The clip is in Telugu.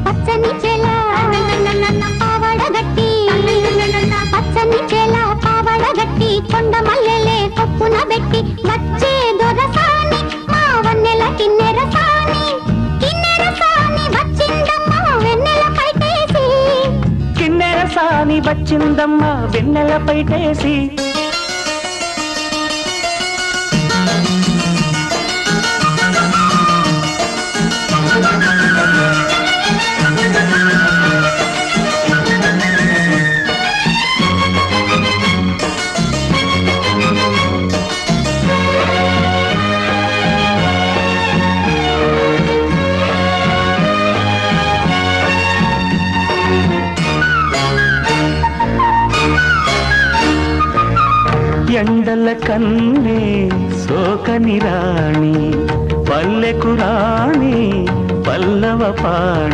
పచ్చని చేల పావడగట్టి పచ్చని చేల పావడగట్టి కొండ మల్లెలే కొప్పున పెట్టి వచ్చే దొరసాని మా వన్నెల కిన్నెర సాని వచ్చిందమ్మ వెన్నెల పైటేసి కిన్నెర సాని వచ్చిందమ్మ వెన్నెల పైటేసి ఎండల కన్నే సోకని రాణి పల్లెకు రాణి పల్లవ పాణి